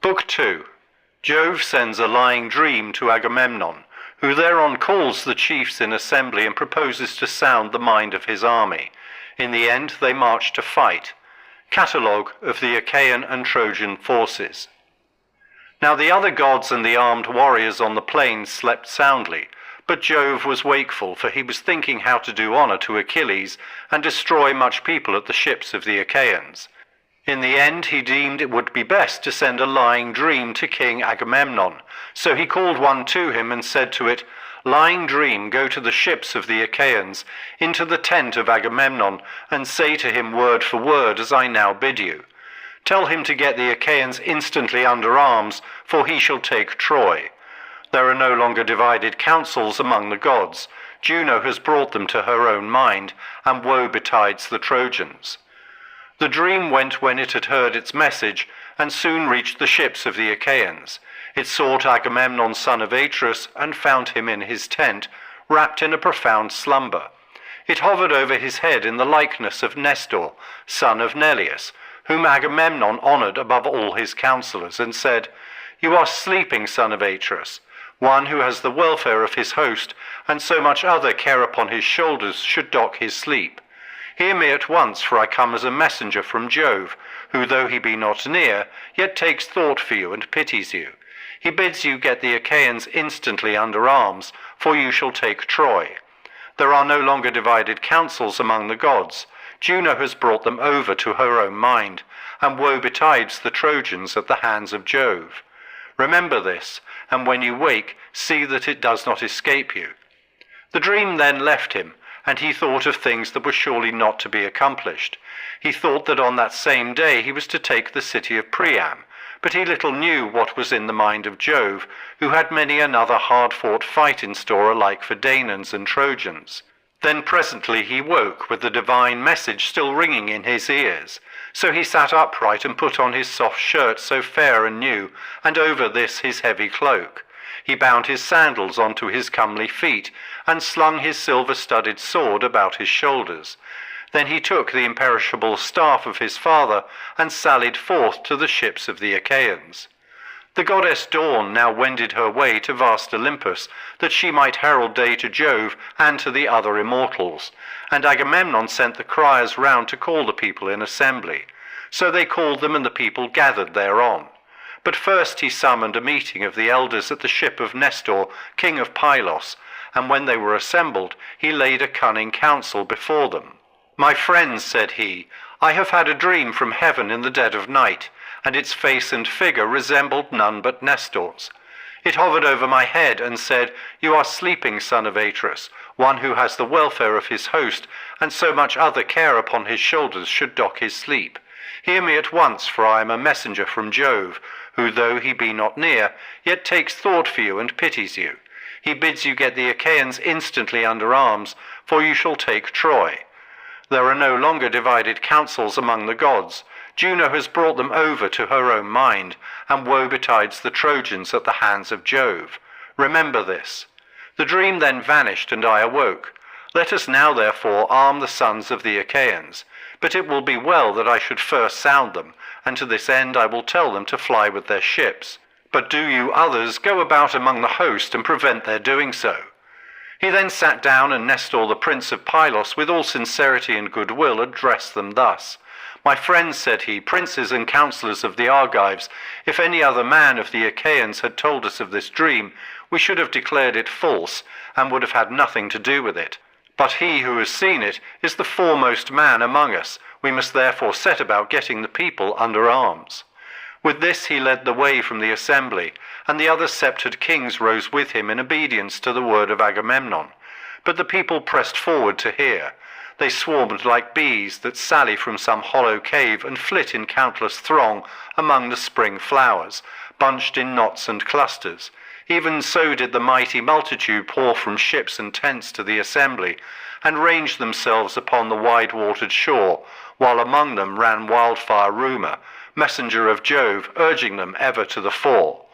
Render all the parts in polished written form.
Book 2. Jove sends a lying dream to Agamemnon, who thereon calls the chiefs in assembly and proposes to sound the mind of his army. In the end they march to fight. Catalogue of the Achaean and Trojan forces. Now the other gods and the armed warriors on the plain slept soundly, but Jove was wakeful, for he was thinking how to do honour to Achilles and destroy much people at the ships of the Achaeans. In the end he deemed it would be best to send a lying dream to King Agamemnon. So he called one to him and said to it, "Lying dream, go to the ships of the Achaeans, into the tent of Agamemnon, and say to him word for word as I now bid you. Tell him to get the Achaeans instantly under arms, for he shall take Troy. There are no longer divided counsels among the gods. Juno has brought them to her own mind, and woe betides the Trojans." The dream went when it had heard its message, and soon reached the ships of the Achaeans. It sought Agamemnon son of Atreus, and found him in his tent, wrapped in a profound slumber. It hovered over his head in the likeness of Nestor, son of Neleus, whom Agamemnon honoured above all his counsellors, and said, "You are sleeping, son of Atreus. One who has the welfare of his host, and so much other care upon his shoulders, should dock his sleep. Hear me at once, for I come as a messenger from Jove, who, though he be not near, yet takes thought for you and pities you. He bids you get the Achaeans instantly under arms, for you shall take Troy. There are no longer divided counsels among the gods. Juno has brought them over to her own mind, and woe betides the Trojans at the hands of Jove. Remember this, and when you wake, see that it does not escape you." The dream then left him, and he thought of things that were surely not to be accomplished. He thought that on that same day he was to take the city of Priam, but he little knew what was in the mind of Jove, who had many another hard-fought fight in store alike for Danaans and Trojans. Then presently he woke with the divine message still ringing in his ears. So he sat upright and put on his soft shirt so fair and new, and over this his heavy cloak. He bound his sandals onto his comely feet, and slung his silver-studded sword about his shoulders. Then he took the imperishable staff of his father, and sallied forth to the ships of the Achaeans. The goddess Dawn now wended her way to vast Olympus, that she might herald day to Jove and to the other immortals. And Agamemnon sent the criers round to call the people in assembly. So they called them, and the people gathered thereon. But first he summoned a meeting of the elders at the ship of Nestor, king of Pylos, and when they were assembled, he laid a cunning counsel before them. "My friends," said he, "I have had a dream from heaven in the dead of night, and its face and figure resembled none but Nestor's. It hovered over my head and said, 'You are sleeping, son of Atreus. One who has the welfare of his host, and so much other care upon his shoulders, should dock his sleep. Hear me at once, for I am a messenger from Jove, who, though he be not near, yet takes thought for you and pities you. He bids you get the Achaeans instantly under arms, for you shall take Troy. There are no longer divided counsels among the gods. Juno has brought them over to her own mind, and woe betides the Trojans at the hands of Jove. Remember this." The dream then vanished, and I awoke. Let us now therefore arm the sons of the Achaeans. But it will be well that I should first sound them, and to this end I will tell them to fly with their ships. But do you others go about among the host and prevent their doing so." He then sat down, and Nestor the prince of Pylos, with all sincerity and goodwill, addressed them thus. "My friends," said he, "princes and counsellors of the Argives, if any other man of the Achaeans had told us of this dream, we should have declared it false, and would have had nothing to do with it. But he who has seen it is the foremost man among us. We must therefore set about getting the people under arms." With this he led the way from the assembly, and the other sceptred kings rose with him in obedience to the word of Agamemnon. But the people pressed forward to hear. They swarmed like bees that sally from some hollow cave and flit in countless throng among the spring flowers, bunched in knots and clusters. Even so did the mighty multitude pour from ships and tents to the assembly, and ranged themselves upon the wide-watered shore, while among them ran wildfire rumour, messenger of Jove, urging them ever to the fore.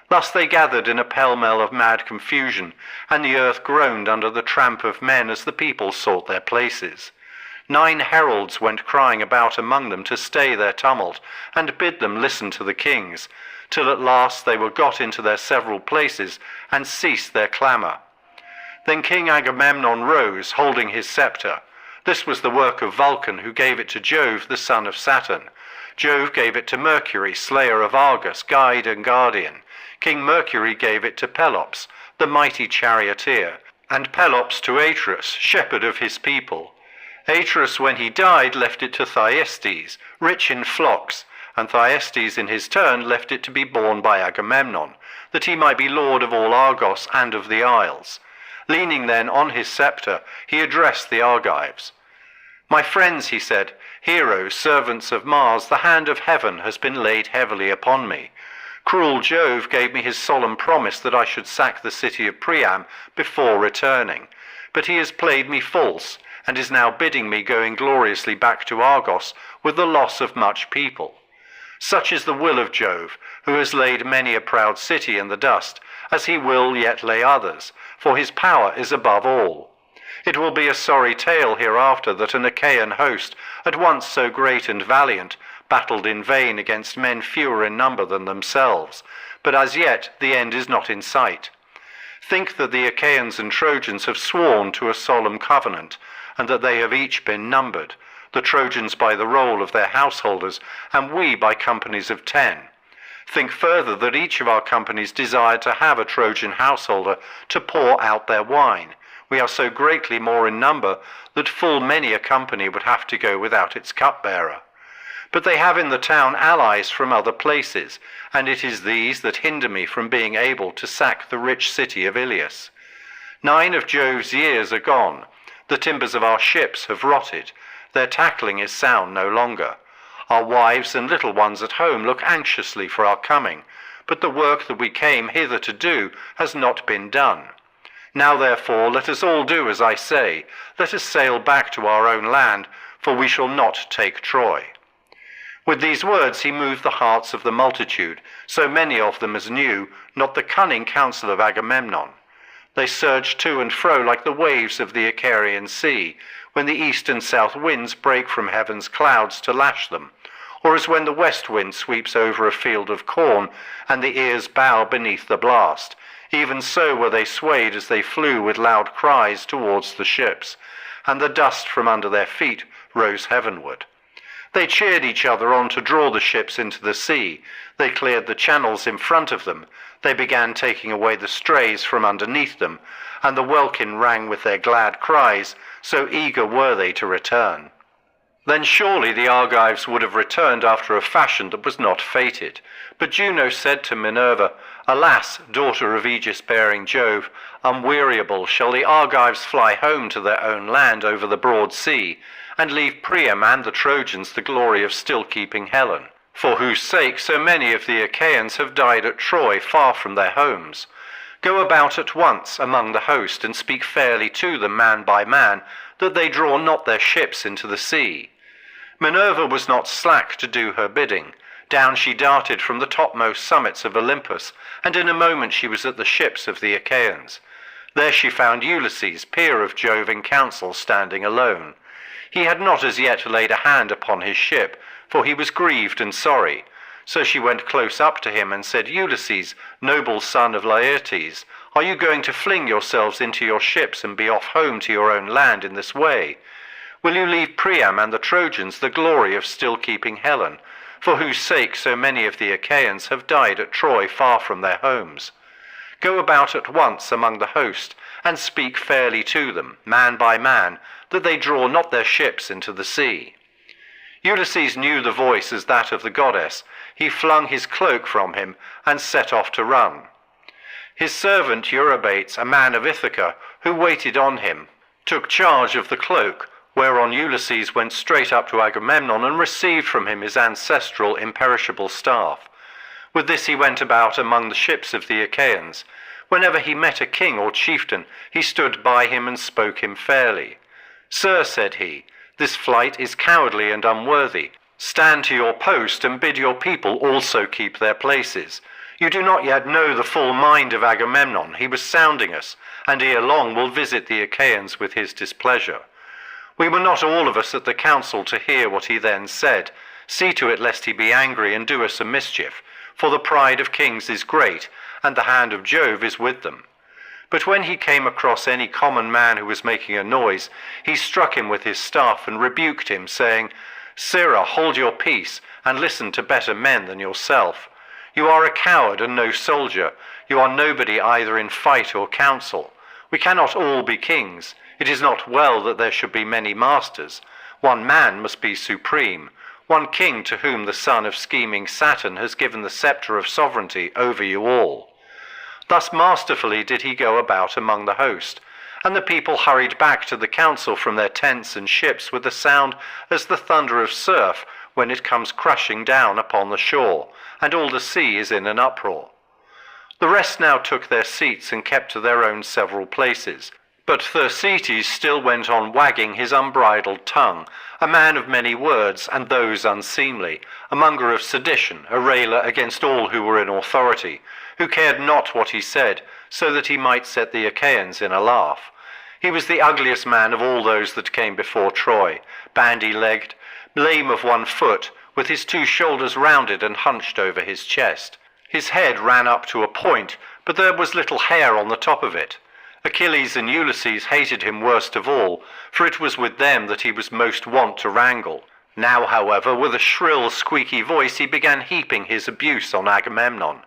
Thus they gathered in a pell-mell of mad confusion, and the earth groaned under the tramp of men as the people sought their places. 9 heralds went crying about among them to stay their tumult, and bid them listen to the kings, till at last they were got into their several places, and ceased their clamour. Then King Agamemnon rose, holding his sceptre. This was the work of Vulcan, who gave it to Jove, the son of Saturn. Jove gave it to Mercury, slayer of Argus, guide and guardian. King Mercury gave it to Pelops, the mighty charioteer, and Pelops to Atreus, shepherd of his people. Atreus, when he died, left it to Thyestes, rich in flocks, and Thyestes in his turn left it to be borne by Agamemnon, that he might be lord of all Argos and of the isles. Leaning then on his sceptre, he addressed the Argives. "My friends," he said, "heroes, servants of Mars, the hand of heaven has been laid heavily upon me. Cruel Jove gave me his solemn promise that I should sack the city of Priam before returning. But he has played me false, and is now bidding me go ingloriously back to Argos with the loss of much people. Such is the will of Jove, who has laid many a proud city in the dust, as he will yet lay others, for his power is above all. It will be a sorry tale hereafter that an Achaean host, at once so great and valiant, battled in vain against men fewer in number than themselves, but as yet the end is not in sight. Think that the Achaeans and Trojans have sworn to a solemn covenant, and that they have each been numbered, the Trojans by the roll of their householders, and we by companies of 10. Think further that each of our companies desired to have a Trojan householder to pour out their wine. We are so greatly more in number that full many a company would have to go without its cupbearer. But they have in the town allies from other places, and it is these that hinder me from being able to sack the rich city of Ilias. 9 of Jove's years are gone. The timbers of our ships have rotted. Their tackling is sound no longer. Our wives and little ones at home look anxiously for our coming, but the work that we came hither to do has not been done. Now therefore let us all do as I say. Let us sail back to our own land, for we shall not take Troy." With these words he moved the hearts of the multitude, so many of them as knew not the cunning counsel of Agamemnon. They surged to and fro like the waves of the Icarian sea, when the east and south winds break from heaven's clouds to lash them, or as when the west wind sweeps over a field of corn, and the ears bow beneath the blast. Even so were they swayed as they flew with loud cries towards the ships, and the dust from under their feet rose heavenward. They cheered each other on to draw the ships into the sea. They cleared the channels in front of them. They began taking away the strays from underneath them, and the welkin rang with their glad cries, so eager were they to return. Then surely the Argives would have returned after a fashion that was not fated. But Juno said to Minerva, "Alas, daughter of aegis-bearing Jove, unweariable shall the Argives fly home to their own land over the broad sea, and leave Priam and the Trojans the glory of still keeping Helen, for whose sake so many of the Achaeans have died at Troy far from their homes. Go about at once among the host, and speak fairly to them man by man, that they draw not their ships into the sea." Minerva was not slack to do her bidding. Down she darted from the topmost summits of Olympus, and in a moment she was at the ships of the Achaeans. There she found Ulysses, peer of Jove in council, standing alone. He had not as yet laid a hand upon his ship, for he was grieved and sorry. So she went close up to him and said, "Ulysses, noble son of Laertes, are you going to fling yourselves into your ships and be off home to your own land in this way? Will you leave Priam and the Trojans the glory of still keeping Helen, for whose sake so many of the Achaeans have died at Troy far from their homes? Go about at once among the host, and speak fairly to them, man by man, that they draw not their ships into the sea." Ulysses knew the voice as that of the goddess. He flung his cloak from him and set off to run. His servant Eurybates, a man of Ithaca, who waited on him, took charge of the cloak, whereon Ulysses went straight up to Agamemnon and received from him his ancestral imperishable staff. With this he went about among the ships of the Achaeans. Whenever he met a king or chieftain, he stood by him and spoke him fairly. "Sir," said he, "this flight is cowardly and unworthy. Stand to your post and bid your people also keep their places. You do not yet know the full mind of Agamemnon. He was sounding us, and ere long will visit the Achaeans with his displeasure. We were not all of us at the council to hear what he then said. See to it lest he be angry and do us a mischief, for the pride of kings is great, and the hand of Jove is with them. But when he came across any common man who was making a noise, he struck him with his staff and rebuked him, saying, Sirrah, hold your peace, and listen to better men than yourself. You are a coward and no soldier. You are nobody either in fight or council. We cannot all be kings. It is not well that there should be many masters. One man must be supreme, one king to whom the son of scheming Saturn has given the sceptre of sovereignty over you all. Thus masterfully did he go about among the host, and the people hurried back to the council from their tents and ships with a sound as the thunder of surf when it comes crashing down upon the shore, and all the sea is in an uproar. The rest now took their seats and kept to their own several places, but Thersites still went on wagging his unbridled tongue, a man of many words, and those unseemly, a monger of sedition, a railer against all who were in authority, who cared not what he said, so that he might set the Achaeans in a laugh. He was the ugliest man of all those that came before Troy, bandy-legged, lame of one foot, with his two shoulders rounded and hunched over his chest. His head ran up to a point, but there was little hair on the top of it. Achilles and Ulysses hated him worst of all, for it was with them that he was most wont to wrangle. Now, however, with a shrill, squeaky voice he began heaping his abuse on Agamemnon.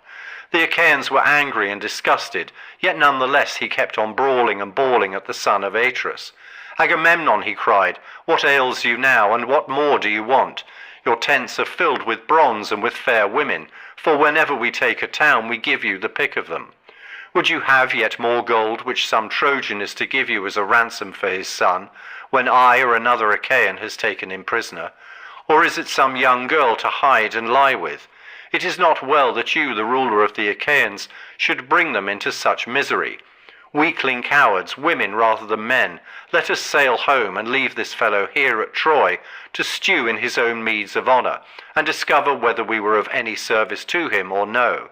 The Achaeans were angry and disgusted, yet none the less he kept on brawling and bawling at the son of Atreus. Agamemnon, he cried, what ails you now, and what more do you want? Your tents are filled with bronze and with fair women, for whenever we take a town we give you the pick of them. Would you have yet more gold, which some Trojan is to give you as a ransom for his son, when I or another Achaean has taken him prisoner? Or is it some young girl to hide and lie with? It is not well that you, the ruler of the Achaeans, should bring them into such misery. Weakling cowards, women rather than men, let us sail home and leave this fellow here at Troy to stew in his own meeds of honour, and discover whether we were of any service to him or no.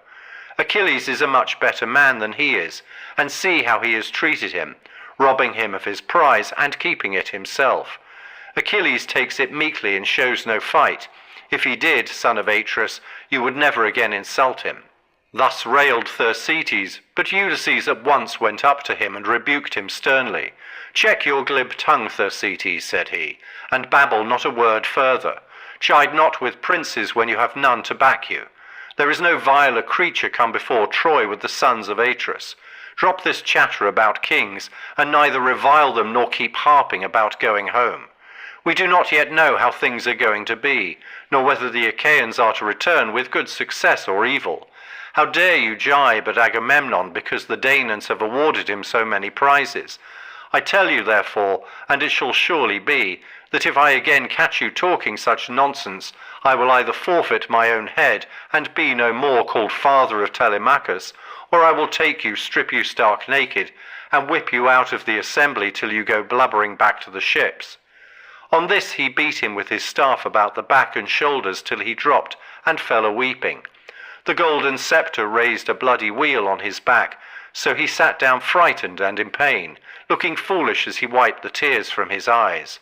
Achilles is a much better man than he is, and see how he has treated him, robbing him of his prize and keeping it himself. Achilles takes it meekly and shows no fight. If he did, son of Atreus, you would never again insult him. Thus railed Thersites, but Ulysses at once went up to him and rebuked him sternly. Check your glib tongue, Thersites, said he, and babble not a word further. Chide not with princes when you have none to back you. There is no viler creature come before Troy with the sons of Atreus. Drop this chatter about kings, and neither revile them nor keep harping about going home. We do not yet know how things are going to be, nor whether the Achaeans are to return with good success or evil. How dare you gibe at Agamemnon because the Danaans have awarded him so many prizes? I tell you, therefore, and it shall surely be, that if I again catch you talking such nonsense, I will either forfeit my own head, and be no more called father of Telemachus, or I will take you, strip you stark naked, and whip you out of the assembly till you go blubbering back to the ships. On this he beat him with his staff about the back and shoulders till he dropped, and fell a-weeping. The golden sceptre raised a bloody weal on his back, so he sat down frightened and in pain, looking foolish as he wiped the tears from his eyes.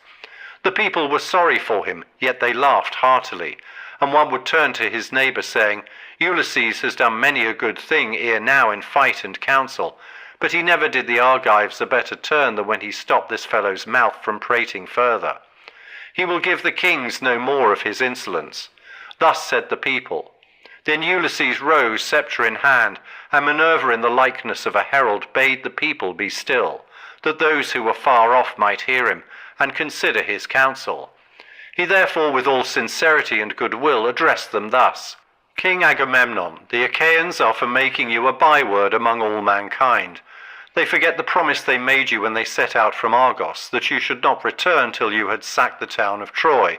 The people were sorry for him, yet they laughed heartily, and one would turn to his neighbour, saying, Ulysses has done many a good thing ere now in fight and council, but he never did the Argives a better turn than when he stopped this fellow's mouth from prating further. He will give the kings no more of his insolence. Thus said the people. Then Ulysses rose, sceptre in hand, and Minerva in the likeness of a herald bade the people be still, that those who were far off might hear him, and consider his counsel. He therefore with all sincerity and goodwill addressed them thus. King Agamemnon, the Achaeans are for making you a byword among all mankind. They forget the promise they made you when they set out from Argos, that you should not return till you had sacked the town of Troy,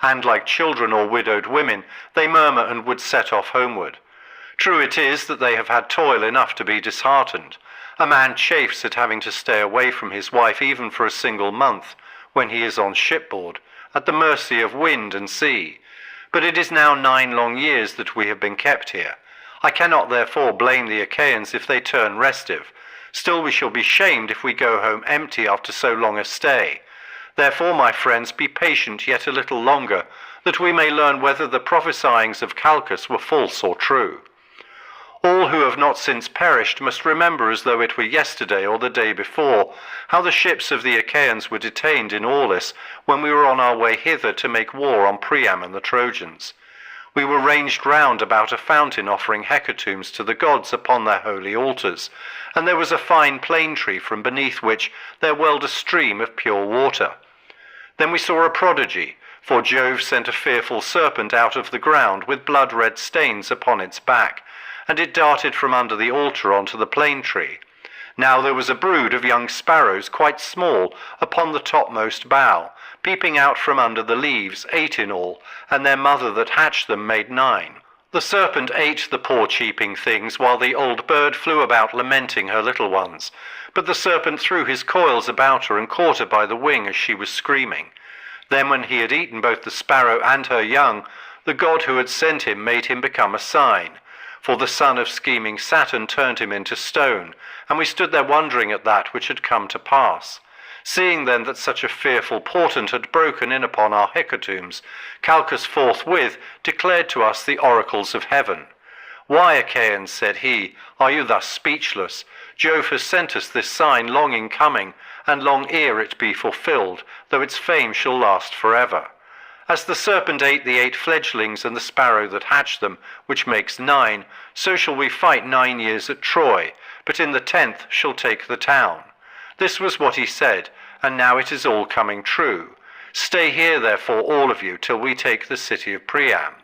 and like children or widowed women, they murmur and would set off homeward. True it is that they have had toil enough to be disheartened. A man chafes at having to stay away from his wife even for a single month, when he is on shipboard, at the mercy of wind and sea. But it is now 9 long years that we have been kept here. I cannot therefore blame the Achaeans if they turn restive. Still we shall be shamed if we go home empty after so long a stay. Therefore, my friends, be patient yet a little longer, that we may learn whether the prophesyings of Calchas were false or true. All who have not since perished must remember as though it were yesterday or the day before, how the ships of the Achaeans were detained in Aulis when we were on our way hither to make war on Priam and the Trojans. We were ranged round about a fountain offering hecatombs to the gods upon their holy altars, and there was a fine plane tree from beneath which there welled a stream of pure water. Then we saw a prodigy, for Jove sent a fearful serpent out of the ground with blood-red stains upon its back, and it darted from under the altar onto the plane tree. Now there was a brood of young sparrows quite small upon the topmost bough, peeping out from under the leaves, 8 in all, and their mother that hatched them made 9. The serpent ate the poor cheeping things, while the old bird flew about lamenting her little ones. But the serpent threw his coils about her and caught her by the wing as she was screaming. Then when he had eaten both the sparrow and her young, the god who had sent him made him become a sign. For the son of scheming Saturn turned him into stone, and we stood there wondering at that which had come to pass. Seeing then that such a fearful portent had broken in upon our hecatombs, Calchas forthwith declared to us the oracles of heaven. Why, Achaeans, said he, are you thus speechless? Jove has sent us this sign long in coming, and long ere it be fulfilled, though its fame shall last forever. As the serpent ate the 8 fledglings and the sparrow that hatched them, which makes 9, so shall we fight 9 years at Troy, but in the 10th shall take the town. This was what he said, and now it is all coming true. Stay here, therefore, all of you, till we take the city of Priam.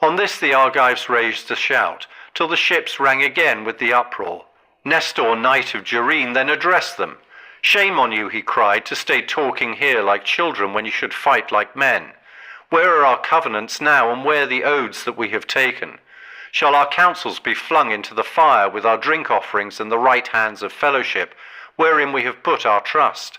On this the Argives raised a shout, till the ships rang again with the uproar. Nestor, knight of Gerene, then addressed them. Shame on you, he cried, to stay talking here like children when you should fight like men. Where are our covenants now, and where the oaths that we have taken? Shall our counsels be flung into the fire with our drink offerings and the right hands of fellowship, wherein we have put our trust?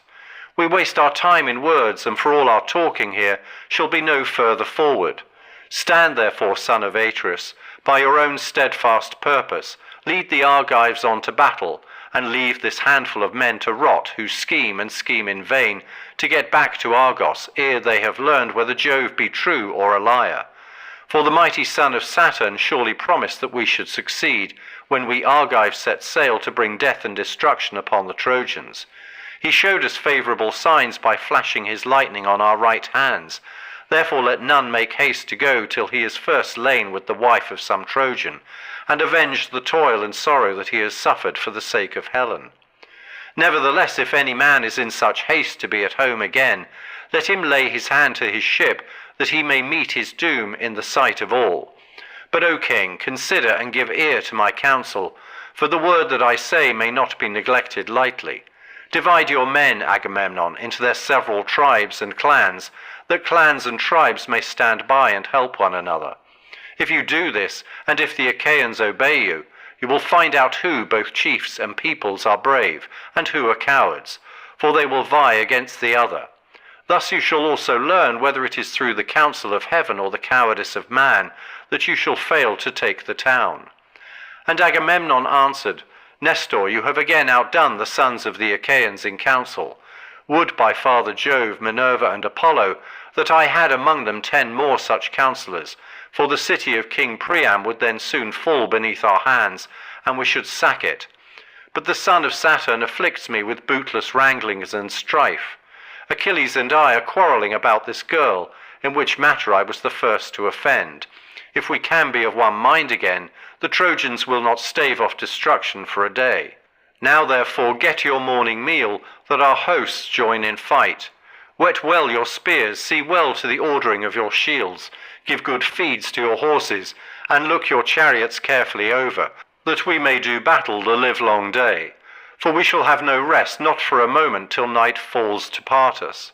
We waste our time in words, and for all our talking here shall be no further forward. Stand therefore, son of Atreus, by your own steadfast purpose, lead the Argives on to battle, and leave this handful of men to rot, who scheme and scheme in vain, to get back to Argos, ere they have learned whether Jove be true or a liar. For the mighty son of Saturn surely promised that we should succeed, when we Argives set sail to bring death and destruction upon the Trojans. He showed us favourable signs by flashing his lightning on our right hands. Therefore let none make haste to go till he has first lain with the wife of some Trojan, and avenged the toil and sorrow that he has suffered for the sake of Helen. Nevertheless, if any man is in such haste to be at home again, let him lay his hand to his ship, that he may meet his doom in the sight of all. But, O king, consider and give ear to my counsel, for the word that I say may not be neglected lightly. Divide your men, Agamemnon, into their several tribes and clans, that clans and tribes may stand by and help one another. If you do this, and if the Achaeans obey you, you will find out who, both chiefs and peoples, are brave, and who are cowards, for they will vie against the other. Thus you shall also learn whether it is through the counsel of heaven or the cowardice of man that you shall fail to take the town. And Agamemnon answered, Nestor, you have again outdone the sons of the Achaeans in counsel. Would by Father Jove, Minerva, and Apollo, that I had among them 10 more such counsellors, for the city of King Priam would then soon fall beneath our hands, and we should sack it. But the son of Saturn afflicts me with bootless wranglings and strife. Achilles and I are quarrelling about this girl, in which matter I was the first to offend. If we can be of one mind again, the Trojans will not stave off destruction for a day. Now therefore get your morning meal, that our hosts join in fight. Whet well your spears, see well to the ordering of your shields, give good feeds to your horses, and look your chariots carefully over, that we may do battle the livelong day. For we shall have no rest, not for a moment, till night falls to part us.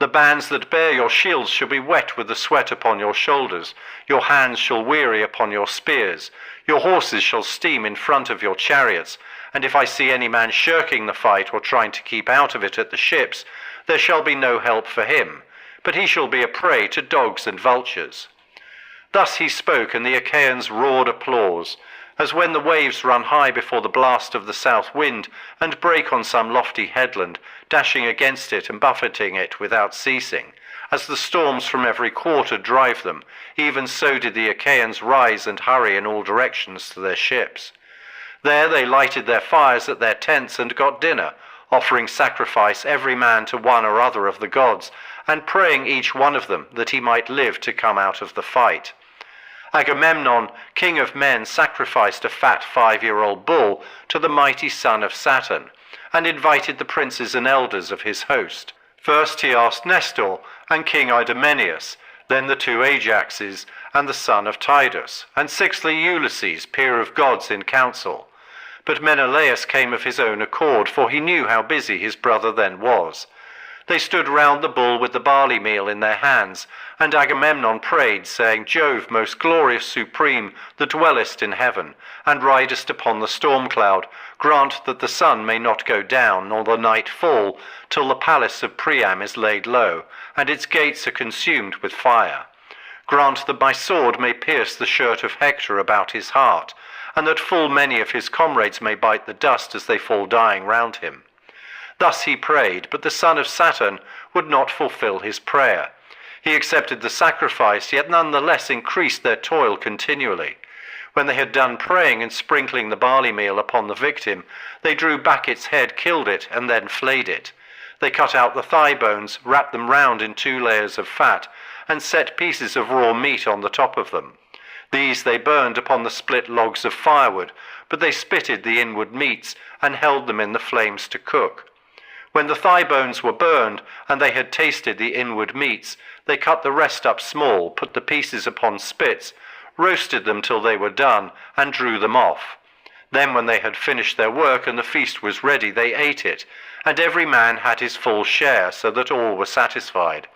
The bands that bear your shields shall be wet with the sweat upon your shoulders, your hands shall weary upon your spears, your horses shall steam in front of your chariots, and if I see any man shirking the fight or trying to keep out of it at the ships, there shall be no help for him, but he shall be a prey to dogs and vultures. Thus he spoke, and the Achaeans roared applause, as when the waves run high before the blast of the south wind, and break on some lofty headland, dashing against it and buffeting it without ceasing. As the storms from every quarter drive them, even so did the Achaeans rise and hurry in all directions to their ships. There they lighted their fires at their tents and got dinner, offering sacrifice every man to one or other of the gods, and praying each one of them that he might live to come out of the fight. Agamemnon, king of men, sacrificed a fat 5-year-old bull to the mighty son of Saturn, and invited the princes and elders of his host. First he asked Nestor and King Idomeneus, then the 2 Ajaxes and the son of Tydeus, and sixthly Ulysses, peer of gods in council. But Menelaus came of his own accord, for he knew how busy his brother then was. They stood round the bull with the barley meal in their hands, and Agamemnon prayed, saying, Jove, most glorious supreme, that dwellest in heaven, and ridest upon the storm cloud, grant that the sun may not go down, nor the night fall, till the palace of Priam is laid low, and its gates are consumed with fire. Grant that my sword may pierce the shirt of Hector about his heart, and that full many of his comrades may bite the dust as they fall dying round him. Thus he prayed, but the son of Saturn would not fulfill his prayer. He accepted the sacrifice, yet none the less increased their toil continually. When they had done praying and sprinkling the barley meal upon the victim, they drew back its head, killed it, and then flayed it. They cut out the thigh bones, wrapped them round in 2 layers of fat, and set pieces of raw meat on the top of them. These they burned upon the split logs of firewood, but they spitted the inward meats, and held them in the flames to cook. When the thigh bones were burned, and they had tasted the inward meats, they cut the rest up small, put the pieces upon spits, roasted them till they were done, and drew them off. Then when they had finished their work, and the feast was ready, they ate it, and every man had his full share, so that all were satisfied.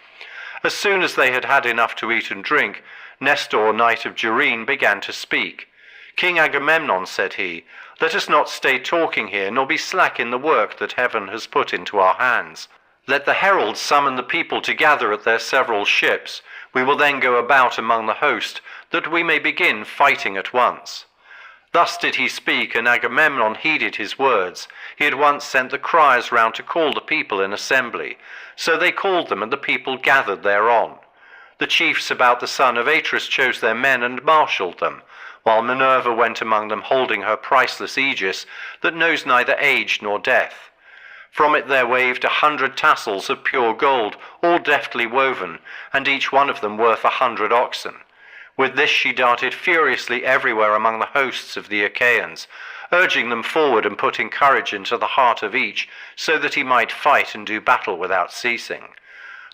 As soon as they had had enough to eat and drink, Nestor, knight of Gerene, began to speak. King Agamemnon, said he, let us not stay talking here, nor be slack in the work that heaven has put into our hands. Let the heralds summon the people to gather at their several ships. We will then go about among the host, that we may begin fighting at once. Thus did he speak, and Agamemnon heeded his words. He had once sent the criers round to call the people in assembly. So they called them, and the people gathered thereon. The chiefs about the son of Atreus chose their men and marshalled them, while Minerva went among them holding her priceless aegis that knows neither age nor death. From it there waved 100 tassels of pure gold, all deftly woven, and each one of them worth 100 oxen. With this she darted furiously everywhere among the hosts of the Achaeans, urging them forward and putting courage into the heart of each, so that he might fight and do battle without ceasing.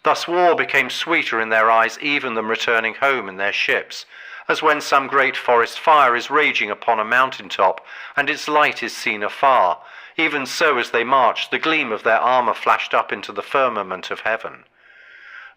Thus war became sweeter in their eyes, even them returning home in their ships, as when some great forest fire is raging upon a mountain top, and its light is seen afar. Even so as they marched, the gleam of their armour flashed up into the firmament of heaven.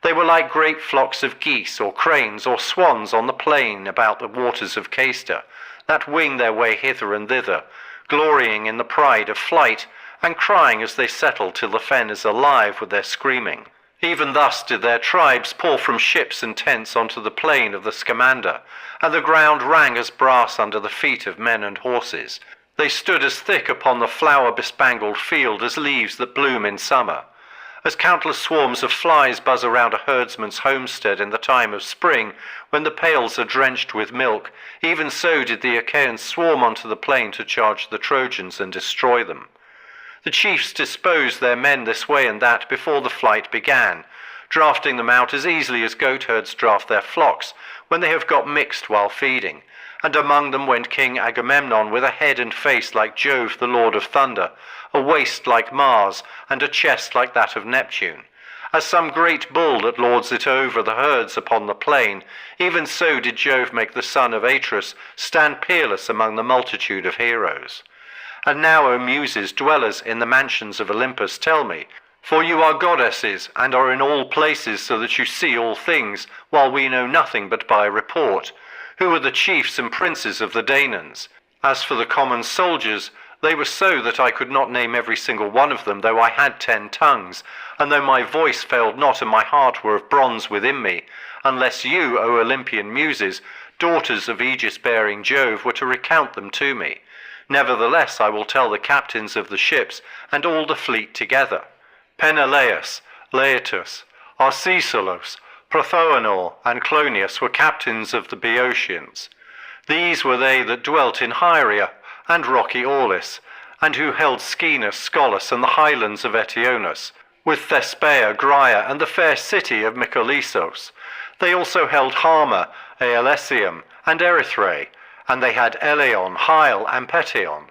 They were like great flocks of geese, or cranes, or swans on the plain about the waters of Cayster, that wing their way hither and thither, glorying in the pride of flight, and crying as they settle till the fen is alive with their screaming. Even thus did their tribes pour from ships and tents onto the plain of the Scamander, and the ground rang as brass under the feet of men and horses. They stood as thick upon the flower-bespangled field as leaves that bloom in summer. As countless swarms of flies buzz around a herdsman's homestead in the time of spring, when the pails are drenched with milk, even so did the Achaeans swarm onto the plain to charge the Trojans and destroy them. The chiefs disposed their men this way and that before the flight began, drafting them out as easily as goatherds draft their flocks when they have got mixed while feeding. And among them went King Agamemnon with a head and face like Jove the Lord of Thunder, a waist like Mars, and a chest like that of Neptune. As some great bull that lords it over the herds upon the plain, even so did Jove make the son of Atreus stand peerless among the multitude of heroes. And now, O Muses, dwellers in the mansions of Olympus, tell me, for you are goddesses, and are in all places, so that you see all things, while we know nothing but by report, who are the chiefs and princes of the Danaans. As for the common soldiers, they were so that I could not name every single one of them, though I had 10 tongues, and though my voice failed not and my heart were of bronze within me, unless you, O Olympian Muses, daughters of aegis-bearing Jove, were to recount them to me. Nevertheless, I will tell the captains of the ships and all the fleet together. Peneleus, Laetus, Arcesilaus, Prothoenor, and Clonius were captains of the Boeotians. These were they that dwelt in Hieria and rocky Aulis, and who held Schinus, Scolus, and the highlands of Eteonus, with Thespeia, Graia, and the fair city of Mycalisos. They also held Hama, Aelesium, and Erythrae, and they had Eleon, Hyle, and Peteon,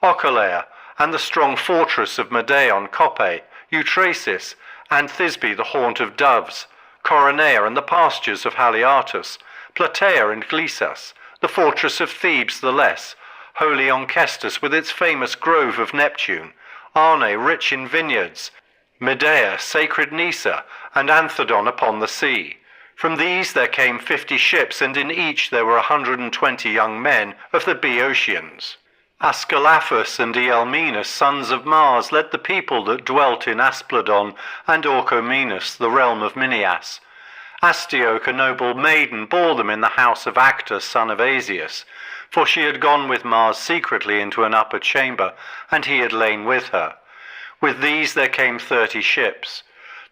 Ocalea, and the strong fortress of Medeon, Coppe, Eutrasis, and Thisbe, the haunt of doves, Coronea, and the pastures of Haliartus, Platea and Glissas, the fortress of Thebes the less, holy Onchestus with its famous grove of Neptune, Arne rich in vineyards, Medea, sacred Nisa, and Anthedon upon the sea. From these there came 50 ships, and in each there were 120 young men of the Boeotians. Ascalaphus and Ealmenus, sons of Mars, led the people that dwelt in Aspledon and Orchomenus, the realm of Mineas. Astioche, a noble maiden, bore them in the house of Actus, son of Asius, for she had gone with Mars secretly into an upper chamber, and he had lain with her. With these there came 30 ships.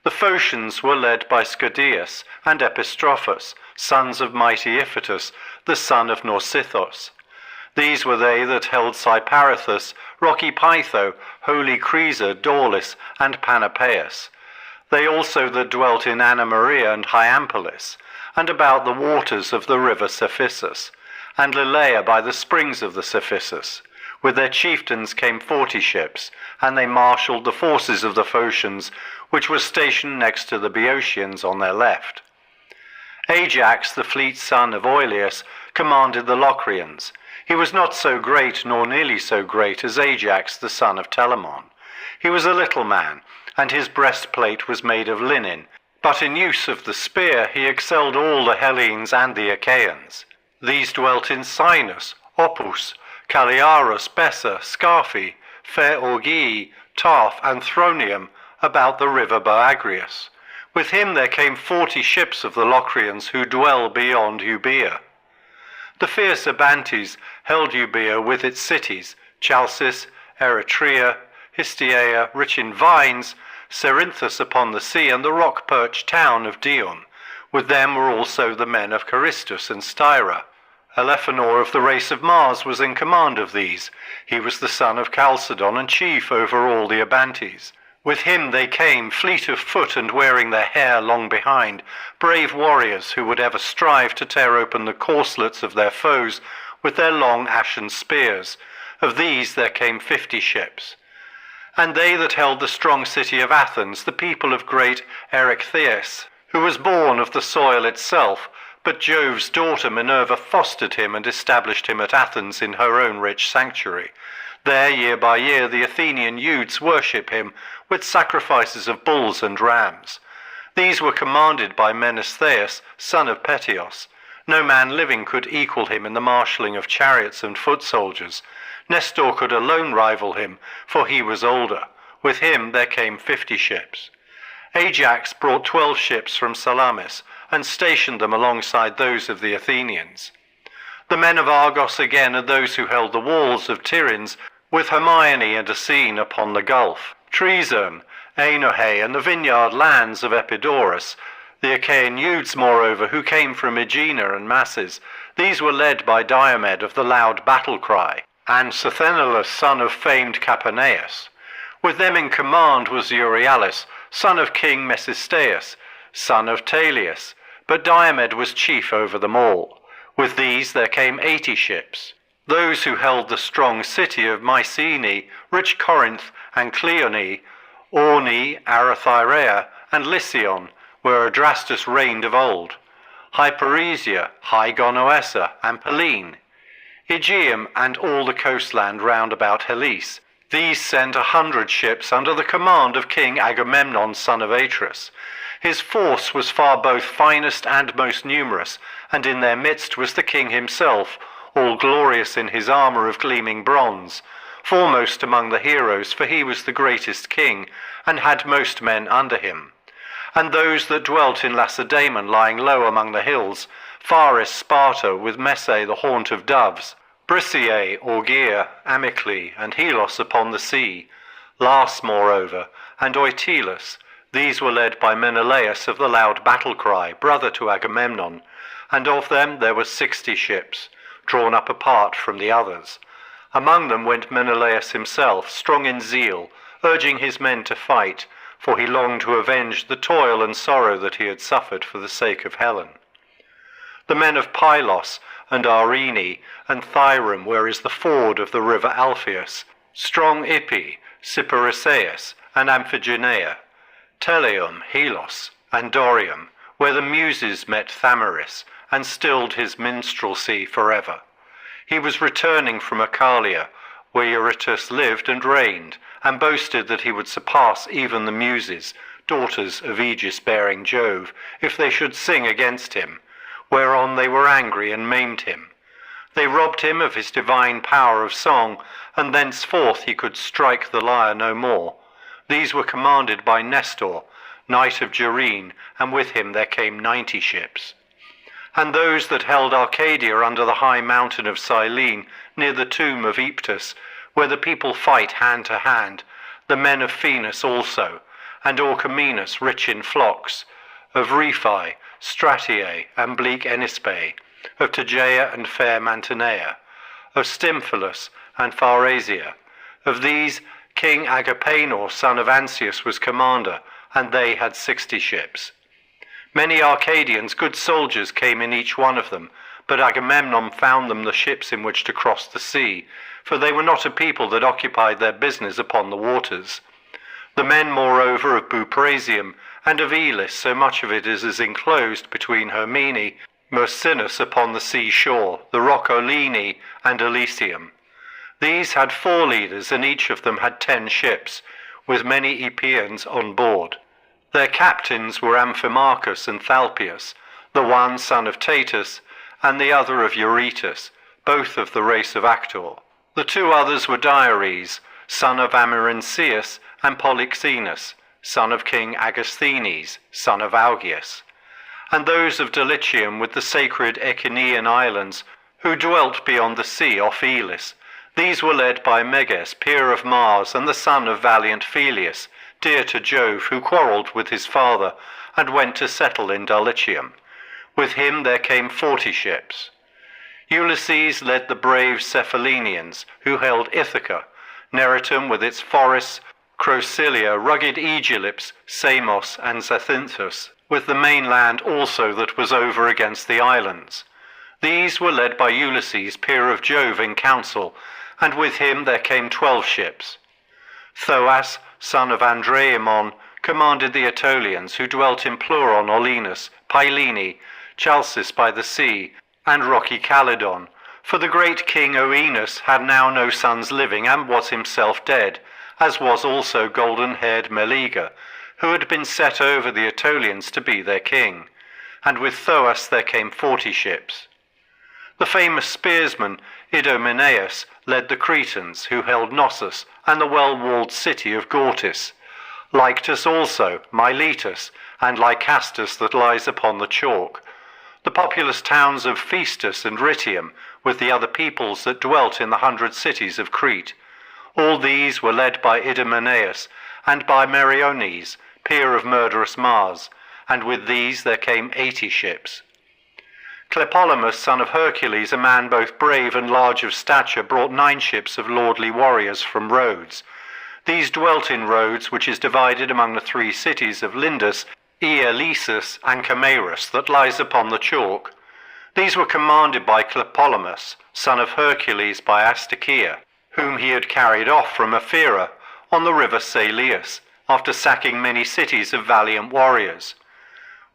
The Phocians were led by Schedius and Epistrophus, sons of mighty Iphitus, the son of Nausithous. These were they that held Cyparisthus, rocky Pytho, holy Crisa, Daulis, and Panapeus. They also that dwelt in Anna Maria and Hyampolis, and about the waters of the river Cephissus, and Lilaea by the springs of the Cephissus. With their chieftains came 40 ships, and they marshalled the forces of the Phocians, which were stationed next to the Boeotians on their left. Ajax, the fleet son of Oileus, commanded the Locrians. He was not so great, nor nearly so great, as Ajax, the son of Telamon. He was a little man, and his breastplate was made of linen, but in use of the spear he excelled all the Hellenes and the Achaeans. These dwelt in Sinus, Opus, Calliarus, Bessa, Scaphi, fair Orgii, Tarph, and Thronium, about the river Boagrius. With him there came 40 ships of the Locrians who dwell beyond Euboea. The fierce Abantes held Euboea with its cities, Chalcis, Eretria, Histiaea, rich in vines, Cerinthus upon the sea, and the rock-perched town of Dion. With them were also the men of Caristus and Styra. Elephenor of the race of Mars was in command of these. He was the son of Chalcedon and chief over all the Abantes. With him they came, fleet of foot and wearing their hair long behind, brave warriors who would ever strive to tear open the corselets of their foes with their long ashen spears. Of these there came 50 ships. And they that held the strong city of Athens, the people of great Erechtheus, who was born of the soil itself, but Jove's daughter Minerva fostered him and established him at Athens in her own rich sanctuary. There, year by year, the Athenian youths worship him with sacrifices of bulls and rams. These were commanded by Menestheus, son of Peteos. No man living could equal him in the marshalling of chariots and foot soldiers. Nestor could alone rival him, for he was older. With him there came 50 ships. Ajax brought 12 ships from Salamis, and stationed them alongside those of the Athenians. The men of Argos again are those who held the walls of Tiryns, with Hermione and Asine upon the gulf, Trezern, Aenohe, and the vineyard lands of Epidaurus. The Achaean youths, moreover, who came from Aegina and Masses, these were led by Diomed of the loud battle cry, and Sthenelus, son of famed Capaneus. With them in command was Euryalus, son of King Mecisteus, son of Talius, but Diomed was chief over them all. With these there came 80 ships. Those who held the strong city of Mycenae, rich Corinth, and Cleone, Orne, Arathyrea, and Lycion, where Adrastus reigned of old, Hyperesia, high Gonoessa, and Pellene, Aegeum, and all the coastland round about Helice. These sent 100 ships under the command of King Agamemnon, son of Atreus. His force was far both finest and most numerous, and in their midst was the king himself, all glorious in his armour of gleaming bronze, foremost among the heroes, for he was the greatest king, and had most men under him. And those that dwelt in Lacedaemon, lying low among the hills, Pharis, Sparta, with Messe, the haunt of doves, Brysae, Augia, Amyclae, and Helos upon the sea, Las, moreover, and Oitelus, These were led by Menelaus of the loud battle cry, brother to Agamemnon, and of them there were 60 ships, drawn up apart from the others. Among them went Menelaus himself, strong in zeal, urging his men to fight, for he longed to avenge the toil and sorrow that he had suffered for the sake of Helen. The men of Pylos and Arene and Thyrum, where is the ford of the river Alpheus, strong Ippi, Cyparissaeus, and Amphigenea, Teleum, Helos, and Dorium, where the Muses met Thamaris, and stilled his minstrelsy forever. He was returning from Oechalia, where Eurytus lived and reigned, and boasted that he would surpass even the Muses, daughters of Aegis-bearing Jove, if they should sing against him, whereon they were angry and maimed him. They robbed him of his divine power of song, and thenceforth he could strike the lyre no more. These were commanded by Nestor, knight of Gerene, and with him there came 90 ships. And those that held Arcadia under the high mountain of Cyllene, near the tomb of Aeptus, where the people fight hand to hand, the men of Phoenix also, and Orchomenus rich in flocks, of Riphae, Stratiae, and bleak Enispe, of Tegea and fair Mantinea, of Stymphalus and Pharasia. Of these King Agapenor, son of Ancaeus, was commander, and they had 60 ships. Many Arcadians, good soldiers, came in each one of them, but Agamemnon found them the ships in which to cross the sea, for they were not a people that occupied their business upon the waters. The men, moreover, of Buprasium and of Elis, so much of it as is enclosed between Hermene, Mercinus upon the sea shore, the rock Olene, and Elysium. These had 4 leaders, and each of them had 10 ships, with many Epeans on board. Their captains were Amphimachus and Thalpius, the one son of Tatus, and the other of Eurytus, both of the race of Actor. The 2 others were Diores, son of Amyrinceus, and Polyxenus, son of King Agasthenes, son of Augeas. And those of Dulichium with the sacred Echinaean islands, who dwelt beyond the sea off Elis. These were led by Meges, peer of Mars, and the son of valiant Phyleus, dear to Jove, who quarrelled with his father, and went to settle in Dulichium. With him there came 40 ships. Ulysses led the brave Cephallenians, who held Ithaca, Neritum with its forests, Crocilia, rugged Aegialips, Samos, and Zacynthus, with the mainland also that was over against the islands. These were led by Ulysses, peer of Jove, in council, and with him there came 12 ships. Thoas, son of Andreimon, commanded the Aetolians, who dwelt in Pleuron, Olenus, Pylene, Chalcis by the sea, and rocky Calydon, for the great king Oenus had now no sons living, and was himself dead, as was also golden-haired Meleager, who had been set over the Aetolians to be their king. And with Thoas there came 40 ships. The famous spearsman Idomeneus led the Cretans, who held Knossos and the well-walled city of Gortys, Lyctus also, Miletus, and Lycastus that lies upon the chalk, the populous towns of Phaestus and Ritium, with the other peoples that dwelt in the 100 cities of Crete. All these were led by Idomeneus, and by Meriones, peer of murderous Mars, and with these there came 80 ships. Tlepolemus, son of Hercules, a man both brave and large of stature, brought 9 ships of lordly warriors from Rhodes. These dwelt in Rhodes, which is divided among the 3 cities of Lindus, Ielissus, and Camerus, that lies upon the chalk. These were commanded by Tlepolemus, son of Hercules, by Astichea, whom he had carried off from Ephyra on the river Salius, after sacking many cities of valiant warriors.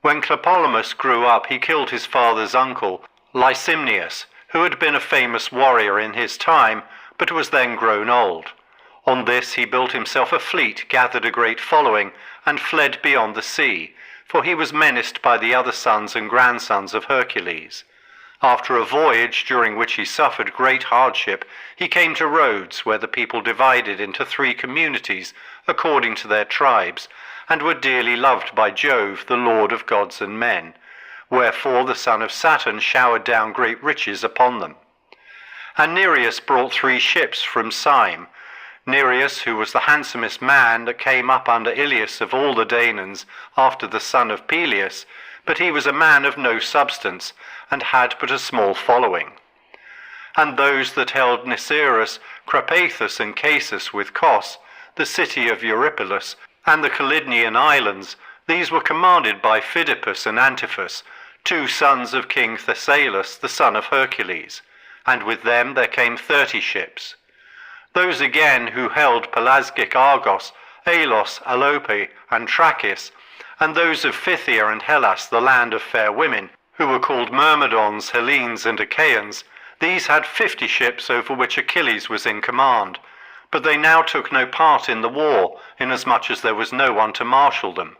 When Tlepolemus grew up, he killed his father's uncle, Lysimnius, who had been a famous warrior in his time, but was then grown old. On this he built himself a fleet, gathered a great following, and fled beyond the sea, for he was menaced by the other sons and grandsons of Hercules. After a voyage, during which he suffered great hardship, he came to Rhodes, where the people divided into 3 communities, according to their tribes, and were dearly loved by Jove, the lord of gods and men. Wherefore the son of Saturn showered down great riches upon them. And Nereus brought 3 ships from Syme, Nereus, who was the handsomest man that came up under Ilias of all the Danaans after the son of Peleus, but he was a man of no substance, and had but a small following. And those that held Niceras, Crapathus, and Casus with Cos, the city of Eurypylus, and the Calydnian islands, these were commanded by Phidippus and Antiphus, 2 sons of King Thessalus, the son of Hercules, and with them there came 30 ships. Those again who held Pelasgic Argos, Alos, Alope, and Trachis, and those of Phthia and Hellas, the land of fair women, who were called Myrmidons, Hellenes, and Achaeans, these had 50 ships over which Achilles was in command, but they now took no part in the war, inasmuch as there was no one to marshal them.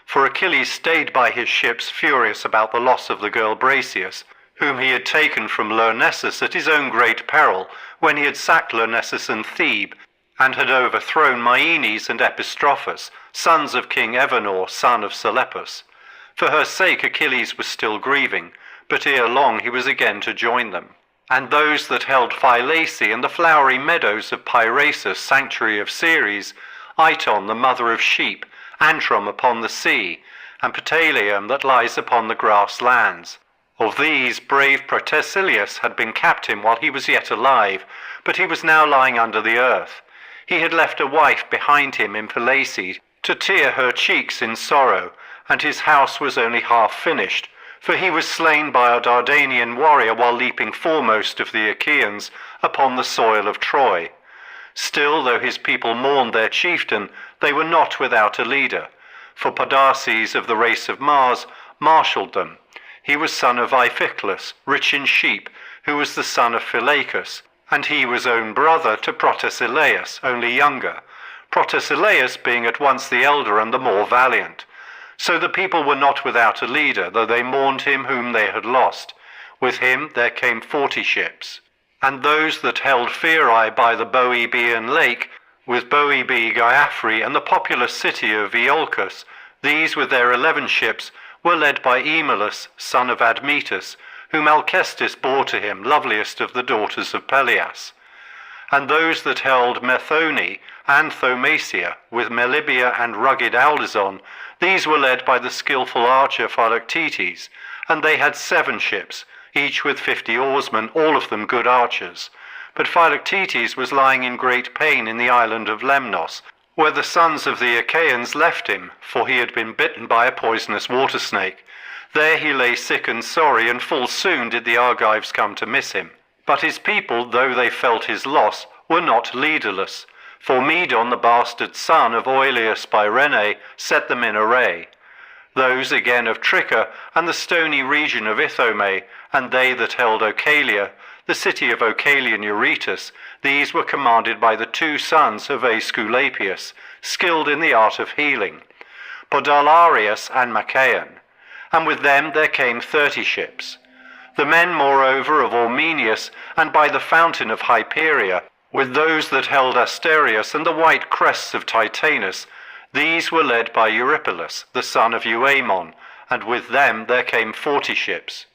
For Achilles stayed by his ships, furious about the loss of the girl Bracius, whom he had taken from Lyrnessus at his own great peril, when he had sacked Lyrnessus and Thebe, and had overthrown Maenes and Epistrophus, sons of King Evenor, son of Selepus. For her sake Achilles was still grieving, but ere long he was again to join them. And those that held Phylace and the flowery meadows of Pyrasus, sanctuary of Ceres, Iton, the mother of sheep, Antrum upon the sea, and Pteleum that lies upon the grass lands. Of these brave Protesilaus had been captain while he was yet alive, but he was now lying under the earth. He had left a wife behind him in Phylace to tear her cheeks in sorrow, and his house was only half finished, for he was slain by a Dardanian warrior while leaping foremost of the Achaeans upon the soil of Troy. Still, though his people mourned their chieftain, they were not without a leader, for Podarces of the race of Mars marshalled them. He was son of Iphiclus, rich in sheep, who was the son of Phylacus, and he was own brother to Protesilaus, only younger, Protesilaus being at once the elder and the more valiant. So the people were not without a leader, though they mourned him whom they had lost. With him there came 40 ships. And those that held Pherai by the Boeobean lake, with Boebe Gyaphrei and the populous city of Iolcus, these with their 11 ships were led by Emilus, son of Admetus, whom Alcestis bore to him, loveliest of the daughters of Peleus. And those that held Methone and Thaumacia, with Melibea and rugged Aldizon, these were led by the skilful archer Philoctetes, and they had 7 ships, each with 50 oarsmen, all of them good archers. But Philoctetes was lying in great pain in the island of Lemnos, where the sons of the Achaeans left him, for he had been bitten by a poisonous water snake. There he lay sick and sorry, and full soon did the Argives come to miss him. But his people, though they felt his loss, were not leaderless, for Medon, the bastard son of Oileus by Rene, set them in array. Those again of Tricca and the stony region of Ithome, and they that held Ocalia, the city of Ocalian Eurytus, these were commanded by the 2 sons of Aesculapius, skilled in the art of healing, Podalarius and Machaon. And with them there came 30 ships. The men moreover of Ormenius, and by the fountain of Hyperia, with those that held Asterius and the white crests of Titanus, these were led by Eurypylus, the son of Euaemon, and with them there came 40 ships.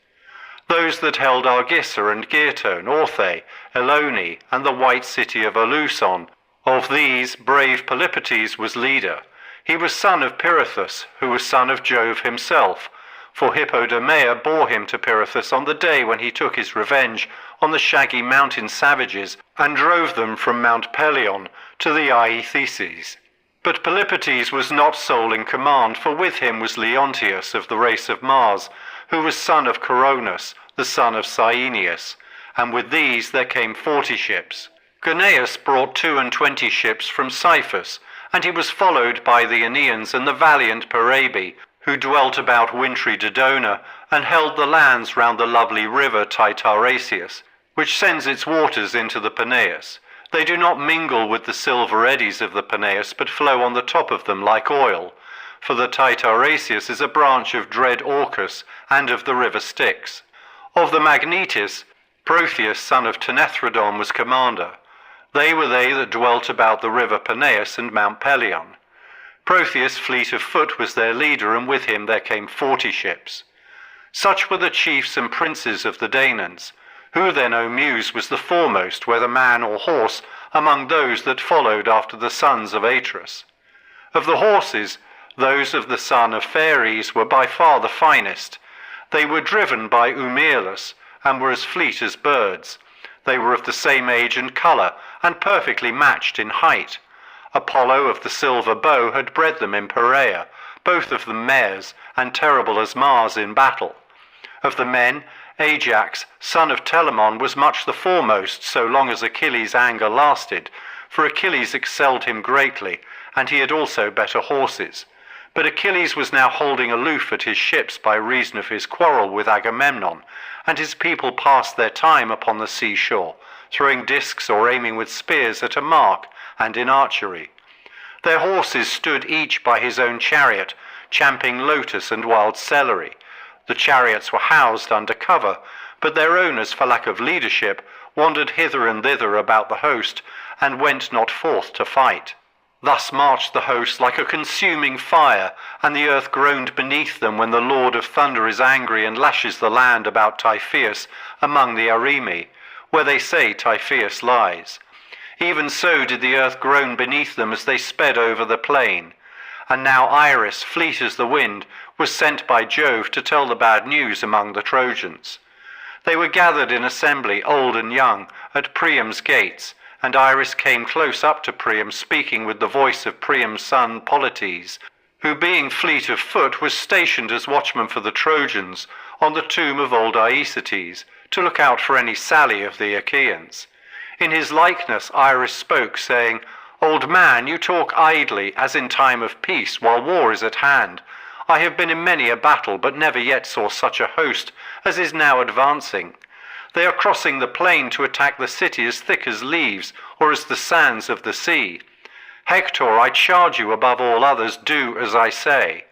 Those that held Argissa and Girtone, Orthe, Elone, and the white city of Oluson, of these brave Polypotes was leader. He was son of Pirithous, who was son of Jove himself, for Hippodamia bore him to Pirithous on the day when he took his revenge on the shaggy mountain savages and drove them from Mount Pelion to the Iaetheses. But Polypotes was not sole in command, for with him was Leonteus of the race of Mars, who was son of Coronis, the son of Cyaneus, and with these there came 40 ships. Gnaeus brought 22 ships from Cyphus, and he was followed by the Aeneans and the valiant Parabi, who dwelt about wintry Dodona, and held the lands round the lovely river Titaresius, which sends its waters into the Peneus. They do not mingle with the silver eddies of the Peneus, but flow on the top of them like oil, for the Titaresius is a branch of dread Orcus and of the river Styx. Of the Magnetis, Protheus, son of Tenethrodon, was commander. They were they that dwelt about the river Peneus and Mount Pelion. Protheus, fleet of foot, was their leader, and with him there came 40 ships. Such were the chiefs and princes of the Danaans. Who then, O Muse, was the foremost, whether man or horse, among those that followed after the sons of Atreus. Of the horses, those of the son of Phares were by far the finest. They were driven by Eumelus, and were as fleet as birds. They were of the same age and colour, and perfectly matched in height. Apollo of the silver bow had bred them in Perea, both of them mares, and terrible as Mars in battle. Of the men, Ajax, son of Telamon, was much the foremost, so long as Achilles' anger lasted, for Achilles excelled him greatly, and he had also better horses. But Achilles was now holding aloof at his ships by reason of his quarrel with Agamemnon, and his people passed their time upon the seashore, throwing discs or aiming with spears at a mark, and in archery. Their horses stood each by his own chariot, champing lotus and wild celery. The chariots were housed under cover, but their owners, for lack of leadership, wandered hither and thither about the host, and went not forth to fight. Thus marched the host like a consuming fire, and the earth groaned beneath them when the Lord of Thunder is angry and lashes the land about Typhoeus among the Arimi, where they say Typhoeus lies. Even so did the earth groan beneath them as they sped over the plain. And now Iris, fleet as the wind, was sent by Jove to tell the bad news among the Trojans. They were gathered in assembly, old and young, at Priam's gates, and Iris came close up to Priam, speaking with the voice of Priam's son Polites, who being fleet of foot was stationed as watchman for the Trojans on the tomb of old Aeacites, to look out for any sally of the Achaeans. In his likeness Iris spoke, saying, "Old man, you talk idly, as in time of peace, while war is at hand. I have been in many a battle, but never yet saw such a host as is now advancing. They are crossing the plain to attack the city as thick as leaves, or as the sands of the sea. Hector, I charge you above all others, do as I say.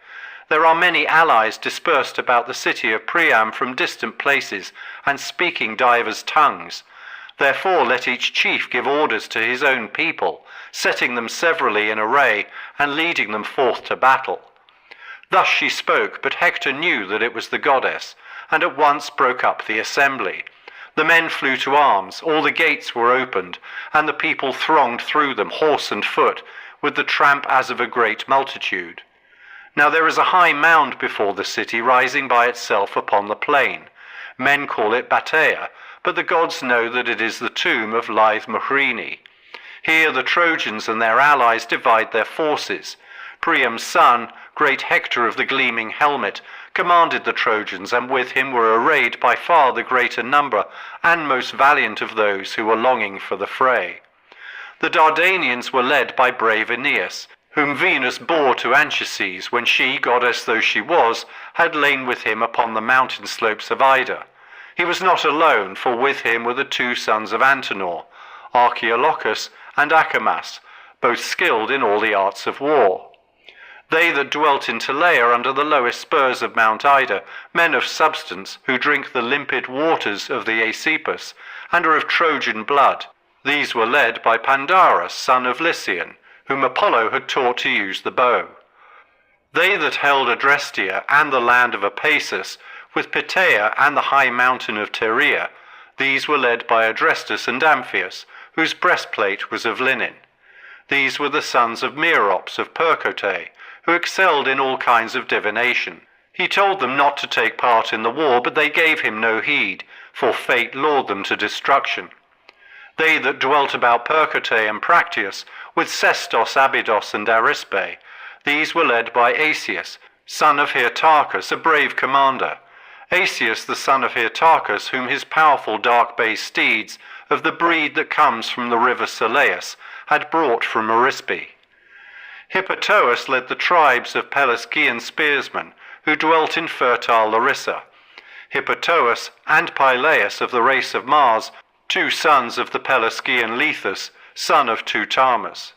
There are many allies dispersed about the city of Priam from distant places, and speaking divers tongues. Therefore let each chief give orders to his own people, setting them severally in array, and leading them forth to battle." Thus she spoke, but Hector knew that it was the goddess, and at once broke up the assembly. The men flew to arms, all the gates were opened, and the people thronged through them, horse and foot, with the tramp as of a great multitude. Now there is a high mound before the city, rising by itself upon the plain. Men call it Batea, but the gods know that it is the tomb of lithe Muhrini. Here the Trojans and their allies divide their forces. Priam's son, great Hector of the gleaming helmet, commanded the Trojans, and with him were arrayed by far the greater number and most valiant of those who were longing for the fray. The Dardanians were led by brave Aeneas, whom Venus bore to Anchises when she, goddess though she was, had lain with him upon the mountain slopes of Ida. He was not alone, for with him were the two sons of Antenor, Archeolochus and Acamas, both skilled in all the arts of war. They that dwelt in Teleia under the lowest spurs of Mount Ida, men of substance, who drink the limpid waters of the Aesepus, and are of Trojan blood. These were led by Pandarus, son of Lycian, whom Apollo had taught to use the bow. They that held Adrestia and the land of Apasus, with Pteia and the high mountain of Terea, these were led by Adrestus and Amphius, whose breastplate was of linen. These were the sons of Merops of Percote, who excelled in all kinds of divination. He told them not to take part in the war, but they gave him no heed, for fate lured them to destruction. They that dwelt about Percote and Practius, with Sestos, Abydos, and Arisbe, these were led by Asius, son of Hyrtacus, a brave commander. Asius, the son of Hyrtacus, whom his powerful dark-bay steeds, of the breed that comes from the river Seleus, had brought from Arisbe. Hippotous led the tribes of Pelasgian spearsmen, who dwelt in fertile Larissa. Hippotous and Pylaeus of the race of Mars, two sons of the Pelasgian Lethus, son of Teutamus.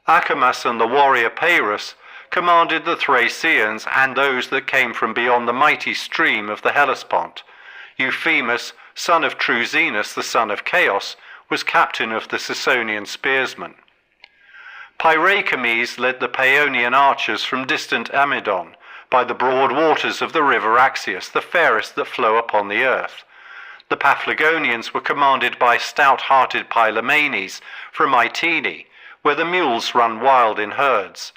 Acamas and the warrior Paerus commanded the Thracians and those that came from beyond the mighty stream of the Hellespont. Euphemus, son of Truzenus, the son of Chaos, was captain of the Siconian spearsmen. Pyrachemes led the Paeonian archers from distant Amydon, by the broad waters of the river Axius, the fairest that flow upon the earth. The Paphlagonians were commanded by stout-hearted Pylomenes from Mycenae, where the mules run wild in herds.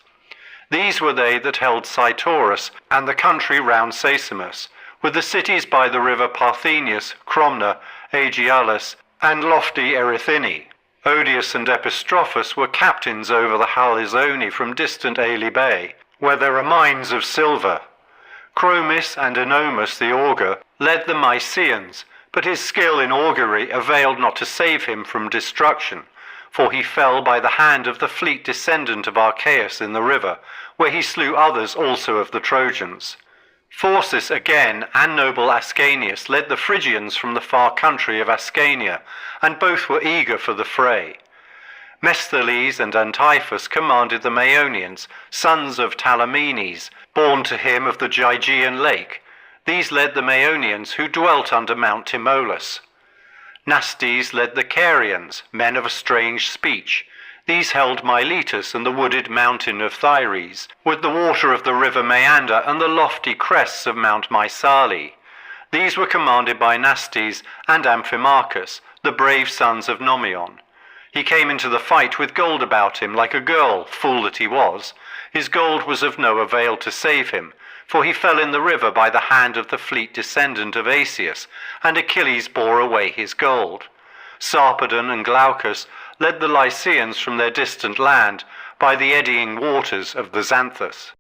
These were they that held Cytorus and the country round Saesymus, with the cities by the river Parthenius, Cromna, Aegialus, and lofty Erythini. Odius and Epistrophus were captains over the Halizoni from distant Aili Bay, where there are mines of silver. Chromis and Enomus the augur led the Mysians, but his skill in augury availed not to save him from destruction, for he fell by the hand of the fleet descendant of Archaeus in the river, where he slew others also of the Trojans. Phorcys again and noble Ascanius led the Phrygians from the far country of Ascania, and both were eager for the fray. Mestheles and Antiphus commanded the Maeonians, sons of Talamenes, born to him of the Gygaean lake. These led the Maeonians who dwelt under Mount Tmolus. Nastes led the Carians, men of a strange speech. These held Miletus and the wooded mountain of Thyres, with the water of the river Meander and the lofty crests of Mount Mycale. These were commanded by Nastes and Amphimachus, the brave sons of Nomion. He came into the fight with gold about him, like a girl, fool that he was. His gold was of no avail to save him, for he fell in the river by the hand of the fleet descendant of Asius, and Achilles bore away his gold. Sarpedon and Glaucus led the Lycians from their distant land by the eddying waters of the Xanthus.